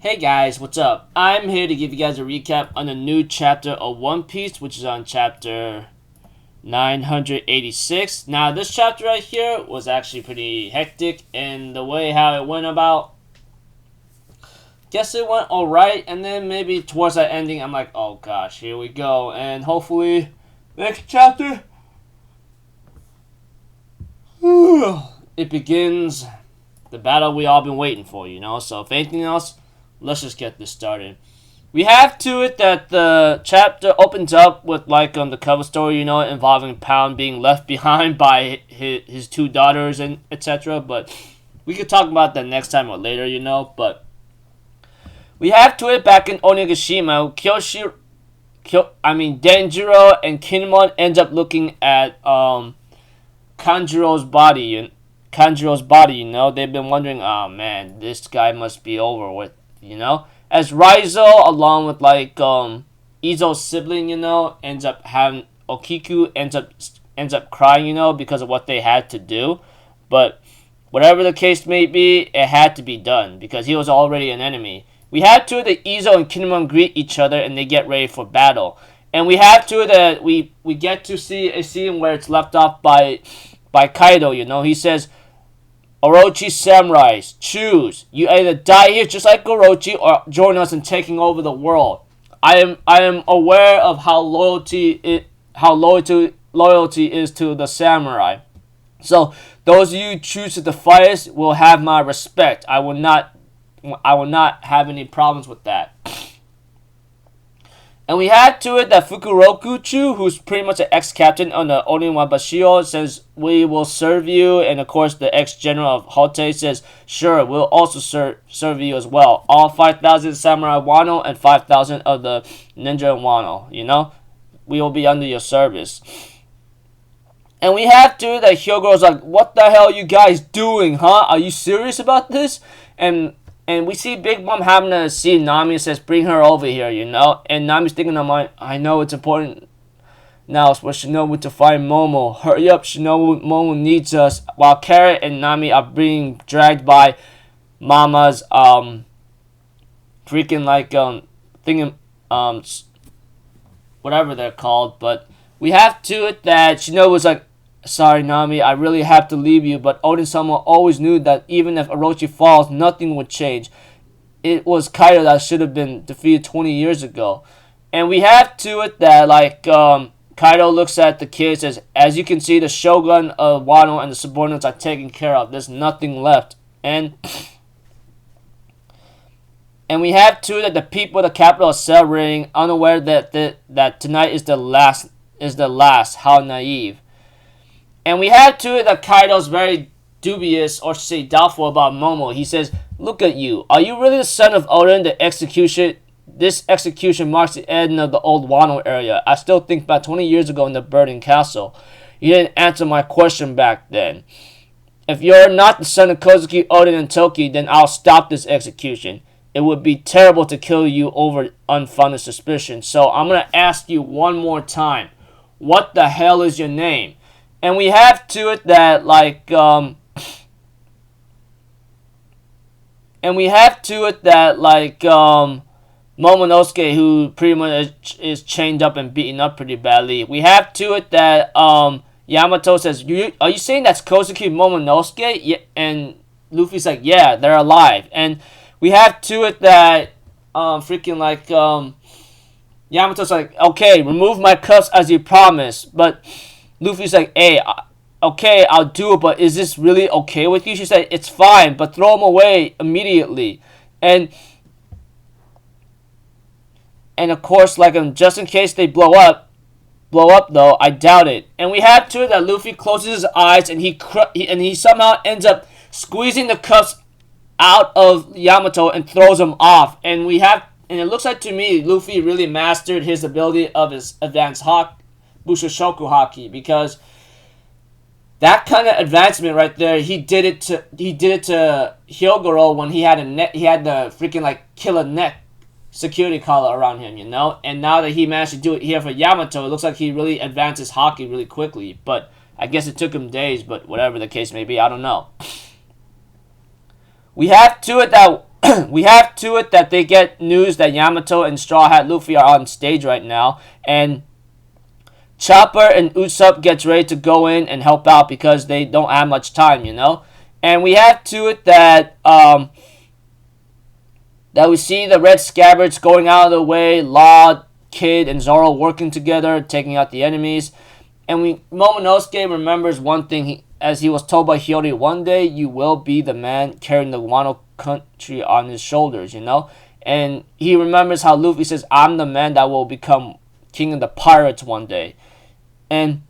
Hey guys, what's up? I'm here to give you guys a recap on the new chapter of One Piece, which is on chapter 986. Now, this chapter right here was actually pretty hectic, and the way how it went about, guess it went alright, and then maybe towards that ending, I'm like, oh gosh, here we go, and hopefully, next chapter, it begins the battle we all been waiting for, so if anything else, let's just get this started. We have to it that the chapter opens up with the cover story, involving Pound being left behind by his two daughters and etc. But we could talk about that next time or later, But we have to it back in Onigashima. Denjiro and Kinemon ends up looking at Kanjuro's body. They've been wondering, oh man, this guy must be over with. As Raizo, along with Izo's sibling, ends up having Okiku ends up crying, because of what they had to do. But whatever the case may be, it had to be done because he was already an enemy. We had to that Izo and Kinemon greet each other and they get ready for battle. And we have to that we get to see a scene where it's left off by Kaido. He says, Orochi samurais, choose. You either die here just like Orochi or join us in taking over the world. I am aware of how loyalty is to the samurai. So those of you who choose to defy us will have my respect. I will not have any problems with that. And we had to it that Fukurokuchu, who's pretty much an ex-captain on the Oniwabashio, says, we will serve you. And of course, the ex-general of Hote says, sure, we'll also serve you as well. All 5,000 samurai Wano and 5,000 of the ninja Wano, we will be under your service. And we have to that Hyogoro's like, what the hell are you guys doing, huh? Are you serious about this? And we see Big Mom having to see Nami and says, bring her over here, And Nami's thinking in her mind, I know it's important now for Shinobu to find Momo. Hurry up, Shinobu, Momo needs us. While Carrot and Nami are being dragged by Mama's, whatever they're called. But we have to it that Shinobu's like, sorry, Nami, I really have to leave you, but Odin-sama always knew that even if Orochi falls, nothing would change. It was Kaido that should have been defeated 20 years ago. And we have to it that, Kaido looks at the kids and says, as you can see, the Shogun of Wano and the subordinates are taken care of. There's nothing left. And we have to it that the people of the capital are celebrating, unaware that tonight is the last. How naive. And we have to it that Kaido's very dubious, or should say doubtful, about Momo. He says, look at you. Are you really the son of Odin? This execution marks the end of the old Wano area. I still think about 20 years ago in the burning castle. You didn't answer my question back then. If you're not the son of Kozuki, Odin, and Toki, then I'll stop this execution. It would be terrible to kill you over unfounded suspicion. So I'm going to ask you one more time. What the hell is your name? And we have to it that, Momonosuke, who pretty much is chained up and beaten up pretty badly. We have to it that, Yamato says, are you saying that's Kozuki Momonosuke? Yeah, and Luffy's like, yeah, they're alive. And we have to it that, Yamato's like, okay, remove my cuffs as you promised. But Luffy's like, hey, okay, I'll do it, but is this really okay with you? She said, it's fine, but throw them away immediately. And of course, just in case they blow up though, I doubt it. And we have to that Luffy closes his eyes and he somehow ends up squeezing the cuffs out of Yamato and throws him off. And it looks like to me, Luffy really mastered his ability of his advanced Bushoshoku Haki, because that kind of advancement right there, he did it to Hyogoro when he had the freaking killer neck security collar around him, And now that he managed to do it here for Yamato, it looks like he really advanced his Haki really quickly. But I guess it took him days, but whatever the case may be, I don't know. We have to it that we have to it that they get news that Yamato and Straw Hat Luffy are on stage right now, and Chopper and Usopp gets ready to go in and help out because they don't have much time, you know. And we have to it that that we see the Red Scabbards going out of the way, Law, Kid, and Zoro working together, taking out the enemies. And Momonosuke remembers one thing, as he was told by Hiyori, one day you will be the man carrying the Wano country on his shoulders, you know? And he remembers how Luffy says, I'm the man that will become king of the pirates one day. And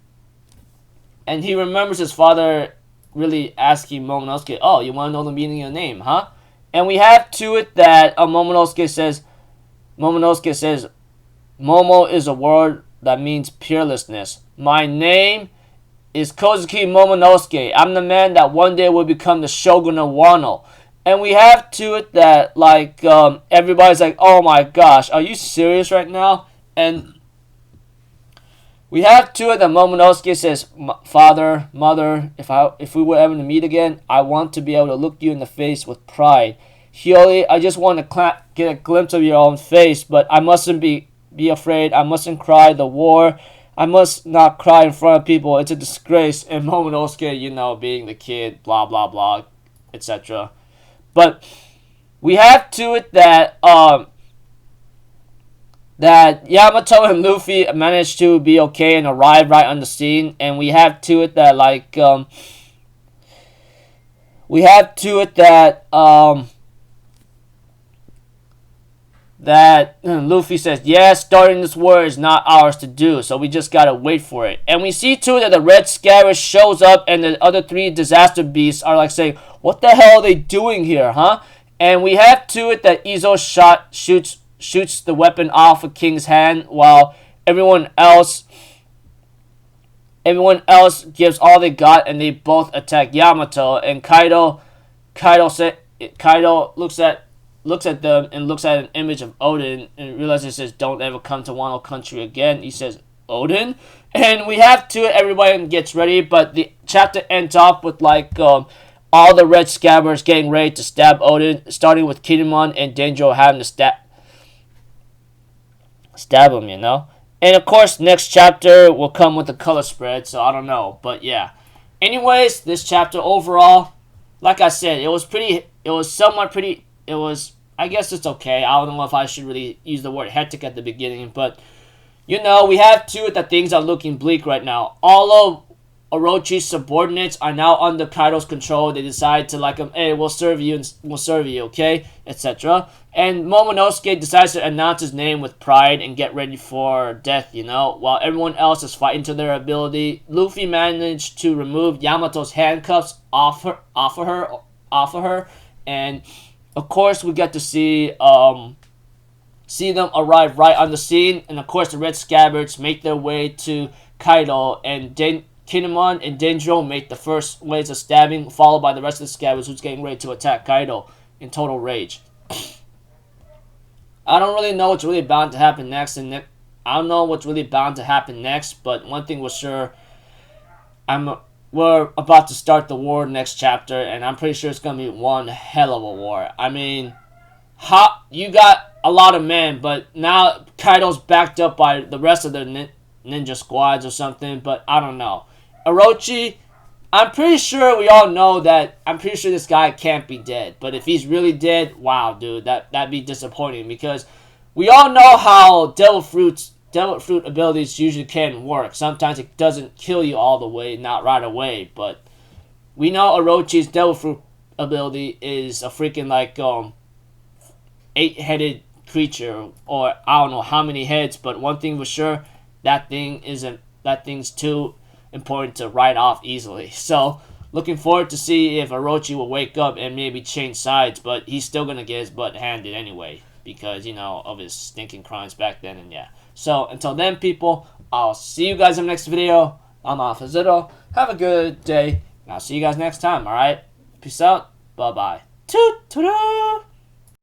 he remembers his father really asking Momonosuke, oh, you want to know the meaning of your name, huh? And we have to it that Momonosuke says, Momo is a word that means peerlessness. My name is Kozuki Momonosuke. I'm the man that one day will become the Shogun of Wano. And we have to it that, like, everybody's like, oh my gosh, are you serious right now? And we have to it that Momonosuke says, Father, Mother, if we were ever to meet again, I want to be able to look you in the face with pride. Hiyori, I just want to get a glimpse of your own face, but I mustn't be afraid. I mustn't cry. The war, I must not cry in front of people. It's a disgrace. And Momonosuke, you know, being the kid, blah, blah, blah, etc. But we have to it that that Yamato and Luffy managed to be okay and arrive right on the scene, and we have to it that that Luffy says, yes, starting this war is not ours to do, so we just gotta wait for it. And we see too that the Red Scarab shows up, and the other three disaster beasts are like saying, what the hell are they doing here, huh? And we have to it that Izo shoots the weapon off of King's hand, while everyone else gives all they got, and they both attack Yamato. And Kaido looks at them and looks at an image of Odin and realizes, it says, don't ever come to Wano country again. He says, Odin? And we have to, everybody gets ready, but the chapter ends off with like all the Red Scabbards getting ready to stab Odin, starting with Kinemon and Denjo having to stab him, you know. And of course, next chapter will come with the color spread, so I don't know, but yeah. Anyways, this chapter overall, like I said, I guess it's okay. I don't know if I should really use the word hectic at the beginning, but you know, we have to that things are looking bleak right now. All of Orochi's subordinates are now under Kaido's control. They decide to like him, hey, we'll serve you, okay, etc. And Momonosuke decides to announce his name with pride and get ready for death, you know, while everyone else is fighting to their ability. Luffy managed to remove Yamato's handcuffs off her, and of course we get to see them arrive right on the scene, and of course the Red Scabbards make their way to Kaido, and Kinemon and Denjo make the first waves of stabbing, followed by the rest of the Scabbards who's getting ready to attack Kaido in total rage. I don't really know what's really bound to happen next, but one thing was sure, we're about to start the war next chapter, and I'm pretty sure it's going to be one hell of a war. I mean, you got a lot of men, but now Kaido's backed up by the rest of the ninja squads or something, but I don't know. Orochi, I'm pretty sure this guy can't be dead, but if he's really dead, wow, dude, that'd be disappointing, because we all know how Devil Fruit abilities usually can work. Sometimes it doesn't kill you all the way, not right away, but we know Orochi's Devil Fruit ability is a freaking like 8-headed creature, or I don't know how many heads, but one thing for sure, that thing's too important to write off easily. So looking forward to see if Orochi will wake up and maybe change sides, but he's still gonna get his butt handed anyway, because, you know, of his stinking crimes back then, and yeah. So, until then, people, I'll see you guys in the next video. I'm Alpha Zero. Have a good day, and I'll see you guys next time, alright? Peace out. Bye-bye. Toot-toot-toot!